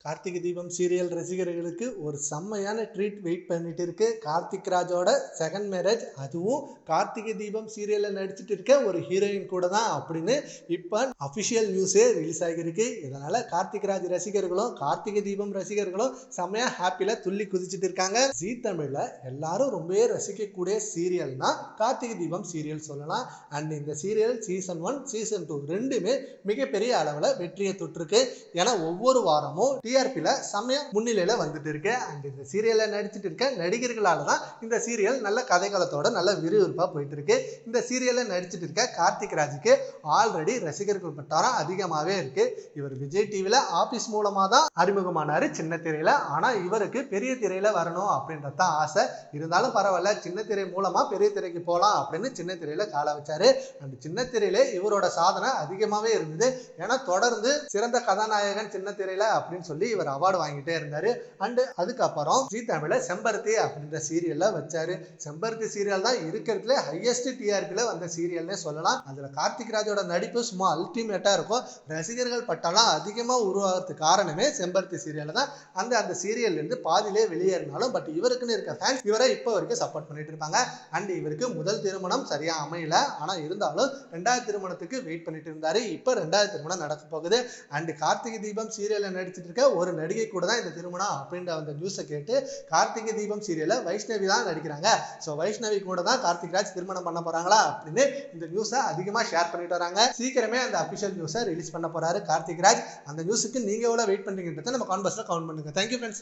Karthigai Deepam serial ரசிகர்களுக்கு ஒரு செம்மையான ட்ரீட் வெயிட் பண்ணிட்டு இருக்கு. கார்த்திக் ராஜோட செகண்ட் மேரேஜ், அதுவும் கார்த்திகை தீபம் சீரியல்ல நடிச்சிட்டு இருக்க ஒரு ஹீரோயின் கூட தான் அப்படின்னு இப்போ அஃபிஷியல் நியூஸே ரிலீஸ் ஆகியிருக்கு. இதனால கார்த்திக் ராஜ் ரசிகர்களும் கார்த்திகை தீபம் ரசிகர்களும் செம்மையா ஹாப்பில துள்ளி குதிச்சுட்டு இருக்காங்க. ஜீ தமிழ்ல எல்லாரும் ரொம்பவே ரசிக்கக்கூடிய சீரியல்னா கார்த்திகை தீபம் சீரியல் சொல்லலாம். அண்ட் இந்த சீரியல் சீசன் 1 சீசன் 2 ரெண்டுமே மிகப்பெரிய அளவில் வெற்றியை தொட்டிருக்கு. ஏன்னா ஒவ்வொரு வாரமும் டிஆர்பியில் செம்மையா முன்னிலையில வந்துட்டு இருக்கு. அண்ட் இந்த சீரியல்ல நடிச்சிட்டு இருக்க நடிகர்களால தான் இந்த சீரியல் நல்ல கதைகளத்தோட நல்ல விறுவிறுப்பா போயிட்டு இருக்கு. இந்த சீரியல்ல நடிச்சிட்டு இருக்க கார்த்திக் ராஜுக்கு ஆல்ரெடி ரசிகர்கள் பட்டாரம் அதிகமாகவே இருக்கு. இவர் விஜய் டிவில ஆபீஸ் மூலமா தான் அறிமுகமானாரு சின்ன திரையில. ஆனா இவருக்கு பெரிய திரையில வரணும் அப்படின்றத ஆசை. இருந்தாலும் பரவாயில்ல, சின்ன திரை மூலமா பெரிய திரைக்கு போகலாம் அப்படின்னு சின்ன திரையில கால வச்சாரு. அந்த சின்ன திரையில இவரோட சாதனை அதிகமாகவே இருந்தது. ஏன்னா தொடர்ந்து சிறந்த கதாநாயகன் சின்ன திரையில அப்படின்னு சொல்லி இவர் அவார்டு வாங்கிட்டே இருந்தாரு. அண்ட் அதுக்கப்புறம் ஜீ தமிழ்ல செம்பருத்தி அப்படின்ற சீரியல்ல வச்சாரு. செம்பருத்தி சீரியல் தான் இருக்கிறதுல ஹையஸ்ட் டிஆர்பில வந்த சீரியல்னே சொல்லலாம். அதுல கார்த்திக் ராஜோட நடிப்பு சும்மா அல்டிமேட்டா இருக்கும். ரசிகர்கள் பட்டாலாம் அதிகமா உருவாகிறதுக்கு காரணமே செம்பருத்தி சீரியல் தான். அந்த சீரியல்ல இருந்து பாதியிலே வெளியேறினாலும் பட் இவருக்குன்னு இருக்க ஃபேன்ஸ் இவரை இப்போ வரைக்கும் சப்போர்ட் பண்ணிட்டு இருப்பாங்க. அண்ட் இவருக்கு முதல் திருமணம் சரியா அமையல. ஆனா இருந்தாலும் 2வது திருமணத்துக்கு வெயிட் பண்ணிட்டு இருந்தாரு. இப்போ 2வது திருமணம் நடக்க போகுது. அண்ட் கார்த்திகை தீபம் சீரியல்ல நடிச்சிட்டு இருக்க ஒரு நடிகை கூட தான் இந்த திருமணம் அப்படின்ற அந்த நியூஸை கேட்டு கார்த்திகை தீபம் சீரியல்ல வைஷ்ணவி தான் நடிக்கிறாங்க. ஸோ வைஷ்ணவி கூட தான் கார்த்திக் ராஜ் திருமணம் பண்ண போறாங்களா அப்படின்னு இந்த நியூஸை அதிகமா ஷேர் பண்ணிட்டு வராங்க. சீக்கிரமே அந்த அபிஷியல் நியூஸை ரிலீஸ் பண்ண போறாரு கார்த்திக் ராஜ். அந்த நியூஸுக்கு நீங்க எவ்வளவு வெயிட் பண்றீங்கன்றதை நம்ம கான்வர்ஸ்ல கவுண்ட் பண்ணுங்க. Thank you friends.